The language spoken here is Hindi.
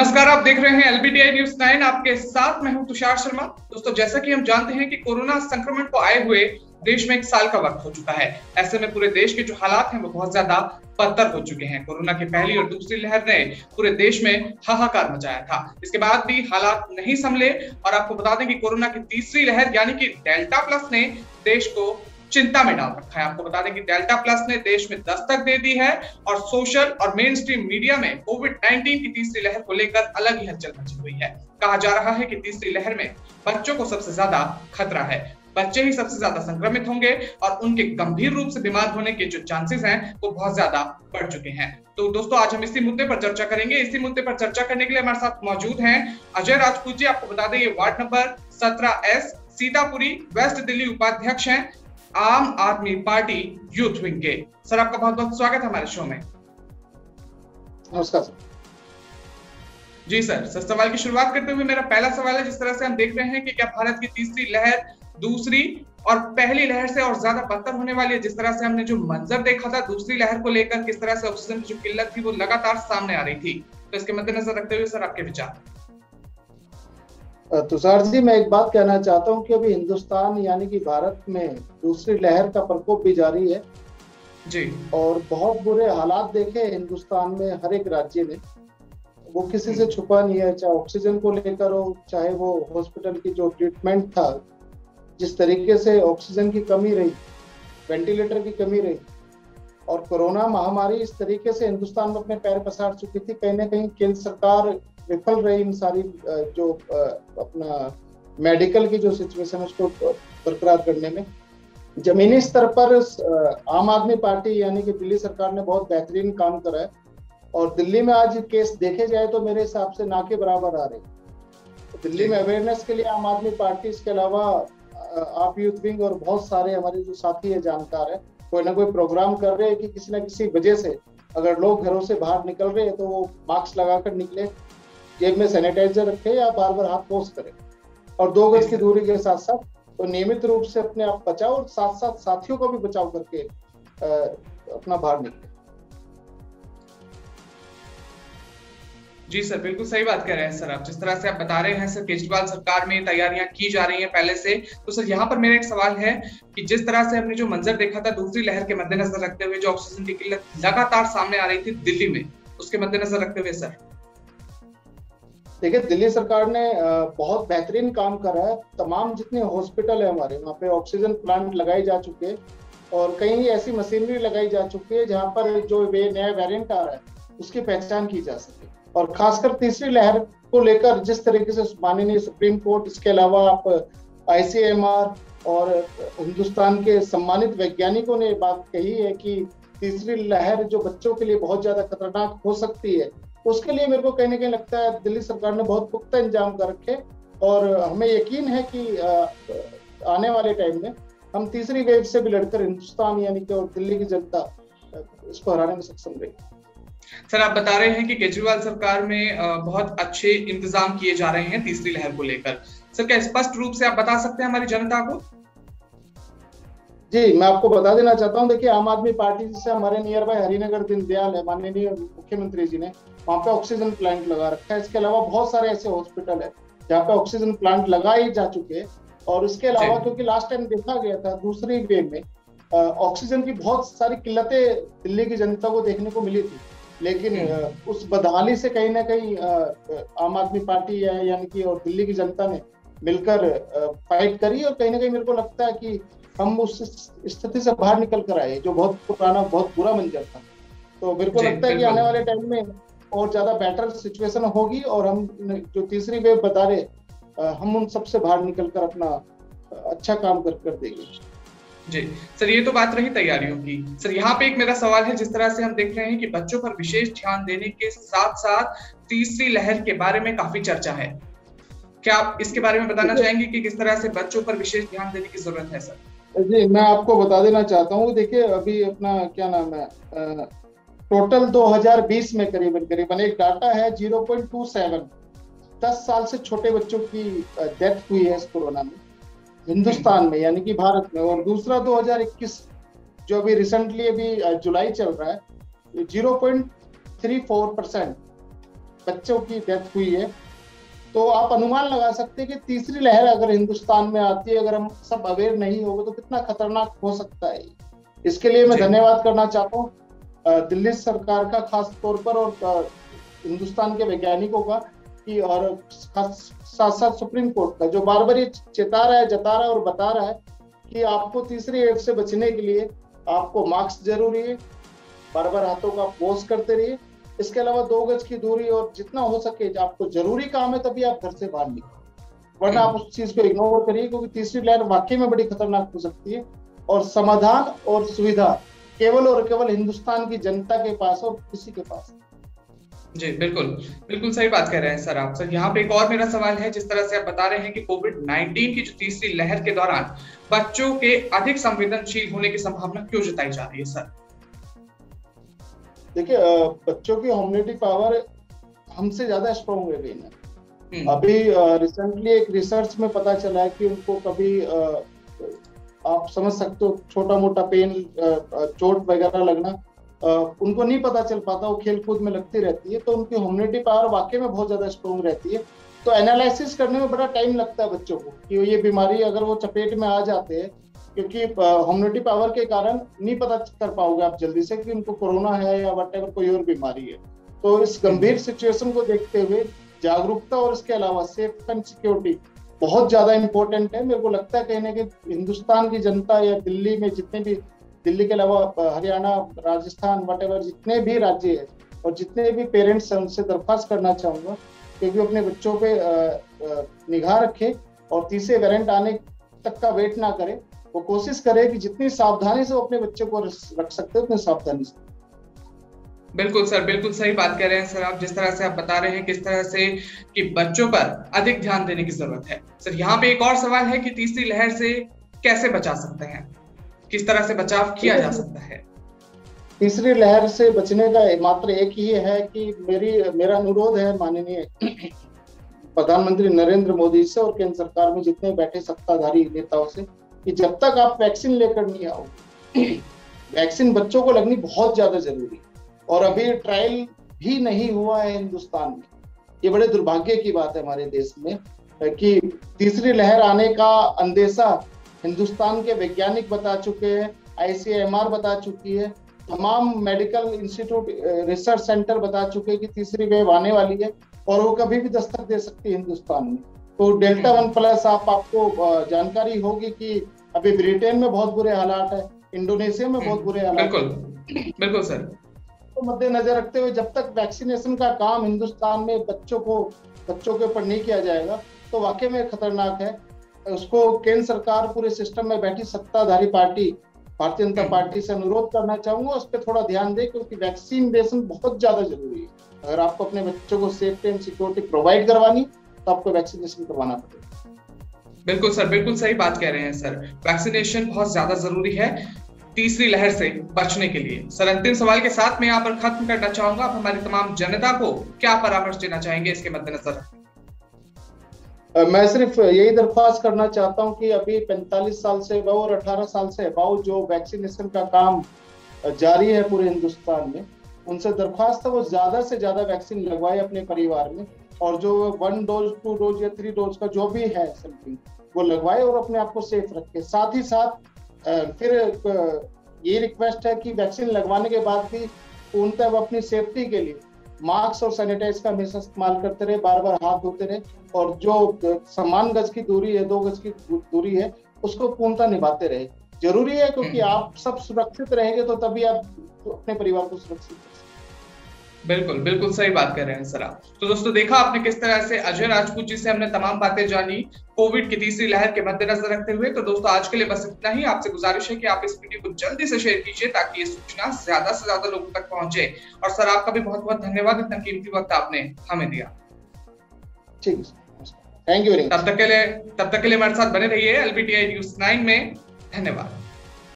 नमस्कार, आप देख रहे हैं एलबीटीआई न्यूज़ 9। आपके साथ मैं हूं तुषार शर्मा। दोस्तों, जैसा कि हम जानते हैं कि कोरोना संक्रमण को आए हुए देश में 1 साल का वक्त हो चुका है। ऐसे में पूरे देश के जो हालात हैं वो बहुत ज्यादा बदतर हो चुके हैं। कोरोना की पहली और दूसरी लहर ने पूरे देश में हाहाकार मचाया था। इसके बाद भी हालात नहीं संभले और आपको बता दें कि कोरोना की तीसरी लहर यानी कि डेल्टा प्लस ने देश को चिंता में डाल रखा है। आपको बता दें कि डेल्टा प्लस ने देश में दस्तक दे दी है और सोशल और मेन स्ट्रीम मीडिया में कोविड-19 की तीसरी लहर को लेकर अलग ही हलचल मची हुई है। कहा जा रहा है कि तीसरी लहर में बच्चों को सबसे ज्यादा खतरा है। बच्चे ही सबसे ज्यादा संक्रमित होंगे और उनके गंभीर रूप से बीमार होने के जो चांसेस हैं वो बहुत ज्यादा बढ़ चुके हैं। तो दोस्तों, आज हम इसी मुद्दे पर चर्चा करेंगे। इसी मुद्दे पर चर्चा करने के लिए हमारे साथ मौजूद हैं अजय राजपूत जी। आपको बता दें ये ward number 17S Sitapuri west Delhi उपाध्यक्ष हैं Aam Aadmi Party youth wing के। सर, आपका बहुत बहुत स्वागत है हमारे शो में। नमस्कार सर। जी सर, सवाल की शुरुआत करते हुए मेरा पहला सवाल है, जिस तरह से हम देख रहे हैं कि क्या भारत की तीसरी लहर दूसरी और पहली लहर से और ज्यादा बदतर होने वाली है? जिस तरह से हमने जो मंजर देखा था दूसरी लहर को लेकर, किस तरह से ऑक्सीजन की जो किल्लत थी वो लगातार सामने आ रही थी, तो इसके मद्देनजर रखते हुए सर आपके विचार। तुषार जी, मैं एक बात कहना चाहता हूं कि अभी हिंदुस्तान यानी कि भारत में दूसरी लहर का प्रकोप भी जारी है जी, और बहुत बुरे हालात देखे हिंदुस्तान में हर एक राज्य ने। वो किसी से छुपा नहीं है, चाहे ऑक्सीजन को लेकर हो, चाहे वो हॉस्पिटल की जो ट्रीटमेंट था, जिस तरीके से ऑक्सीजन की कमी रही, वेंटिलेटर की कमी रही और कोरोना महामारी इस तरीके से हिंदुस्तान में अपने पैर पसार चुकी थी। कहीं ना कहीं केंद्र सरकार विफल रही इन सारी जो अपना मेडिकल की जो सिचुएशन है उसको बरकरार करने में। जमीनी स्तर पर आम आदमी पार्टी यानी कि दिल्ली सरकार ने बहुत बेहतरीन काम करा है और दिल्ली में आज केस देखे जाए तो मेरे हिसाब से ना के बराबर आ रहे हैं। दिल्ली में अवेयरनेस के लिए आम आदमी पार्टी, इसके अलावा आप यूथ विंग और बहुत सारे हमारे जो साथी है, जानकार है, कोई ना कोई प्रोग्राम कर रहे हैं कि किसी न किसी वजह से अगर लोग घरों से बाहर निकल रहे हैं तो वो मास्क लगाकर निकले, जेब में सैनिटाइजर रखे या बार बार हाथ वॉश करें और 2 गज की दूरी के साथ साथ तो नियमित रूप से अपने आप बचाओ और साथ साथ साथियों को भी बचाव करके अपना बाहर निकले। जी सर, बिल्कुल सही बात कह रहे हैं सर आप। जिस तरह से आप बता रहे हैं सर, केजरीवाल सरकार में तैयारियां की जा रही हैं पहले से। तो सर, यहाँ पर मेरा एक सवाल है कि जिस तरह से हमने जो मंजर देखा था दूसरी लहर के मद्देनजर रखते हुए, जो ऑक्सीजन की किल्लत लगातार सामने आ रही थी दिल्ली में, उसके मद्देनजर रखते हुए सर देखिए, दिल्ली सरकार ने बहुत बेहतरीन काम करा है। तमाम जितने हॉस्पिटल है हमारे, वहाँ पे ऑक्सीजन प्लांट लगाए जा चुके हैं और कहीं ऐसी मशीनरी लगाई जा चुकी है जहाँ पर जो नया वेरिएंट आ रहा है उसकी पहचान की जा सके। और खासकर तीसरी लहर को लेकर जिस तरीके से माननीय सुप्रीम कोर्ट, इसके अलावा आप ICMR और हिंदुस्तान के सम्मानित वैज्ञानिकों ने बात कही है कि तीसरी लहर जो बच्चों के लिए बहुत ज्यादा खतरनाक हो सकती है, उसके लिए मेरे को कहीं ना कहीं लगता है दिल्ली सरकार ने बहुत पुख्ता इंतजाम कर रखे और हमें यकीन है कि आने वाले टाइम में हम तीसरी वेव से भी लड़कर हिंदुस्तान यानी कि और दिल्ली की जनता इसको हराने में सक्षम रहेगी। सर, आप बता रहे हैं कि केजरीवाल सरकार में बहुत अच्छे इंतजाम किए जा रहे हैं तीसरी लहर को लेकर। सर, क्या स्पष्ट रूप से आप बता सकते हैं हमारी जनता को? जी, मैं आपको बता देना चाहता हूँ। देखिए, आम आदमी पार्टी से हमारे नियर बाय हरिनगर दीनदयाल है, माननीय मुख्यमंत्री जी ने वहाँ पे ऑक्सीजन प्लांट लगा रखा है। इसके अलावा बहुत सारे ऐसे हॉस्पिटल है जहाँ पे ऑक्सीजन प्लांट लगाए जा चुके हैं और इसके अलावा क्योंकि लास्ट टाइम देखा गया था दूसरी वेव में ऑक्सीजन की बहुत सारी किल्लतें दिल्ली की जनता को देखने को मिली थी, लेकिन उस बदहाली से कहीं ना कहीं आम आदमी पार्टी यानी कि और दिल्ली की जनता ने मिलकर फाइट करी और कहीं ना कहीं मेरे को लगता है कि हम उस स्थिति से बाहर निकल कर आए जो बहुत पुराना, बहुत बुरा मंजर था। तो मेरे को लगता है कि आने वाले टाइम में और ज्यादा बेटर सिचुएशन होगी और हम जो तीसरी वेव बता रहे हम उन सबसे बाहर निकलकर अपना अच्छा काम कर देंगे। जी सर, ये तो बात रही तैयारियों की। सर, यहाँ पे एक मेरा सवाल है, जिस तरह से हम देख रहे हैं कि बच्चों पर विशेष ध्यान देने के साथ साथ तीसरी लहर के बारे में काफी चर्चा है, क्या आप इसके बारे में बताना चाहेंगे कि किस तरह से बच्चों पर विशेष ध्यान देने की जरूरत है? सर जी, मैं आपको बता देना चाहता हूँ। देखिए, अभी अपना क्या नाम है, टोटल 2020 में करीबन एक डाटा है 0.27 10 साल से छोटे बच्चों की डेथ हुई है इस कोरोना में हिंदुस्तान में यानी कि भारत में। और दूसरा 2021 जो अभी रिसेंटली अभी जुलाई चल रहा है 0.34% बच्चों की डेथ हुई है, तो आप अनुमान लगा सकते हैं कि तीसरी लहर अगर हिंदुस्तान में आती है, अगर हम सब अवेयर नहीं होंगे तो कितना खतरनाक हो सकता है। इसके लिए मैं धन्यवाद करना चाहता हूँ दिल्ली सरकार का खास तौर पर, और हिंदुस्तान के वैज्ञानिकों का कि, और साथ साथ सुप्रीम कोर्ट का, जो बार बार ये जता रहा है और बता रहा है कि आपको तीसरी वेव से बचने के लिए आपको मास्क जरूरी है, बार बार हाथों का वॉश करते रहिए, इसके अलावा 2 गज की दूरी, और जितना हो सके आपको जरूरी काम है तभी आप घर से बाहर निकलें, वरना आप उस चीज को इग्नोर करिए, क्योंकि तीसरी लहर वाकई में बड़ी खतरनाक हो सकती है। और समाधान और सुविधा केवल और केवल हिंदुस्तान की जनता के पास और किसी के पास। जी बिल्कुल, बिल्कुल सही बात कह रहे हैं सर आप। सर यहाँ पे एक और मेरा सवाल है, जिस तरह से आप बता रहे हैं कि कोविड-19 की जो तीसरी लहर के दौरान बच्चों के अधिक संवेदनशील होने की संभावना क्यों जताई जा रही है सर? देखिए, बच्चों की इम्यूनिटी पावर हमसे ज्यादा स्ट्रॉन्ग है ना। अभी रिसेंटली एक रिसर्च में पता चला है कि उनको कभी आप समझ सकते हो छोटा मोटा पेन, चोट वगैरह लगना, उनको नहीं पता चल पाता, वो खेल कूद में लगती रहती है, तो उनकी इम्यूनिटी पावर वाकई में बहुत ज्यादा स्ट्रॉन्ग रहती है। तो एनालिसिस करने में बड़ा टाइम लगता है बच्चों को कि ये बीमारी अगर वो चपेट में आ जाते हैं, क्योंकि इम्यूनिटी पावर के कारण नहीं पता कर पाओगे आप जल्दी से कि उनको कोरोना है या व्हाटएवर कोई और बीमारी है। तो इस गंभीर सिचुएशन को देखते हुए जागरूकता और इसके अलावा सेफ एंड सिक्योरिटी बहुत ज्यादा इंपॉर्टेंट है। मेरे को लगता है कहीं ना कहीं हिंदुस्तान की जनता या दिल्ली में जितने भी, दिल्ली के अलावा हरियाणा, राजस्थान, व्हाटएवर जितने भी राज्य है और जितने भी पेरेंट्स हैं, उनसे दरख्वास्त करना चाहूंगा क्योंकि अपने बच्चों पे निगाह रखें और तीसरे वेरिएंट आने तक का वेट ना करें। वो कोशिश करे कि जितनी सावधानी से वो अपने बच्चे को रख सकते हैं उतनी सावधानी से। बिल्कुल सर, बिल्कुल सही बात कह रहे हैं सर आप। जिस तरह से आप बता रहे हैं किस तरह से कि बच्चों पर अधिक ध्यान देने की जरूरत है। सर यहाँ पे एक और सवाल है कि तीसरी लहर से कैसे बचा सकते हैं, किस तरह से बचाव किया जा सकता है? तीसरी लहर से बचने का मात्र एक ही है कि मेरा अनुरोध है माननीय प्रधानमंत्री नरेंद्र मोदी से और केंद्र सरकार में जितने बैठे सत्ताधारी नेताओं से कि जब तक आप वैक्सीन लेकर नहीं आओ, वैक्सीन बच्चों को लगनी बहुत ज्यादा जरूरी है और अभी ट्रायल भी नहीं हुआ है हिंदुस्तान में। ये बड़े दुर्भाग्य की बात है हमारे देश में कि तीसरी लहर आने का अंदेशा हिंदुस्तान के वैज्ञानिक बता चुके हैं, ICMR बता चुकी है, तमाम मेडिकल इंस्टीट्यूट, रिसर्च सेंटर बता चुके हैं कि तीसरी वेव आने वाली है और वो कभी भी दस्तक दे सकती है हिंदुस्तान में। तो डेल्टा 1+ आपको जानकारी होगी कि अभी ब्रिटेन में बहुत बुरे हालात है, इंडोनेशिया में बहुत बुरे हालात। बिल्कुल सर। तो मद्देनजर रखते हुए जब तक वैक्सीनेशन का काम हिंदुस्तान में बच्चों के ऊपर नहीं किया जाएगा तो वाकई में खतरनाक है। उसको केंद्र सरकार पूरे सिस्टम में बैठी सत्ताधारी पार्टी भारतीय जनता पार्टी से अनुरोध करना चाहूंगा उस पर थोड़ा ध्यान दे, क्योंकि वैक्सीनेशन बहुत ज्यादा जरूरी है। अगर आपको अपने बच्चों को सेफ्टी एंड सिक्योरिटी प्रोवाइड करवानी तो आपको वैक्सीनेशन करवाना पड़ेगा। बिल्कुल सर, बिल्कुल सही बात कह रहे हैं सर। वैक्सीनेशन बहुत ज्यादा जरूरी है तीसरी लहर से बचने के लिए। सर अंतिम सवाल के साथ मैं यहाँ पर खत्म करना चाहूंगा, आप हमारी तमाम जनता को क्या परामर्श देना चाहेंगे इसके मद्देनजर? मैं सिर्फ यही दरख्वास्त करना चाहता हूं कि अभी 45 साल से अबव और 18 साल से अबव जो वैक्सीनेशन का काम जारी है पूरे हिंदुस्तान में, उनसे दरख्वास्त है वो ज्यादा से ज्यादा वैक्सीन लगवाए अपने परिवार में और जो 1 डोज 2 डोज या 3 डोज का जो भी है समथिंग वो लगवाए और अपने आप को सेफ रखे। साथ ही साथ फिर ये रिक्वेस्ट है कि वैक्सीन लगवाने के बाद भी पूर्णतः वो अपनी सेफ्टी के लिए मास्क और सैनिटाइज का हमेशा इस्तेमाल करते रहे, बार बार हाथ धोते रहे और जो समान गज की दूरी है, 2 गज की दूरी है, उसको पूर्णतः निभाते रहे। जरूरी है क्योंकि आप सब सुरक्षित रहेंगे तो तभी आप अपने परिवार को सुरक्षित कर सकते। बिल्कुल, बिल्कुल सही बात कर रहे हैं सर आप। तो दोस्तों देखा आपने किस तरह से अजय राजपूत जी से हमने तमाम बातें जानी कोविड की तीसरी लहर के मद्देनजर रखते हुए। तो दोस्तों आज के लिए बस इतना ही। आपसे गुजारिश है कि आप इस वीडियो को जल्दी से शेयर कीजिए ताकि ये सूचना ज्यादा से ज्यादा लोगों तक पहुंचे। और सर आपका भी बहुत बहुत धन्यवाद, इतना कीमती वक्त आपने हमें दिया। ठीक है, थैंक यू। तब तक के लिए हमारे साथ बने रहिए LBTI News 9 में। धन्यवाद।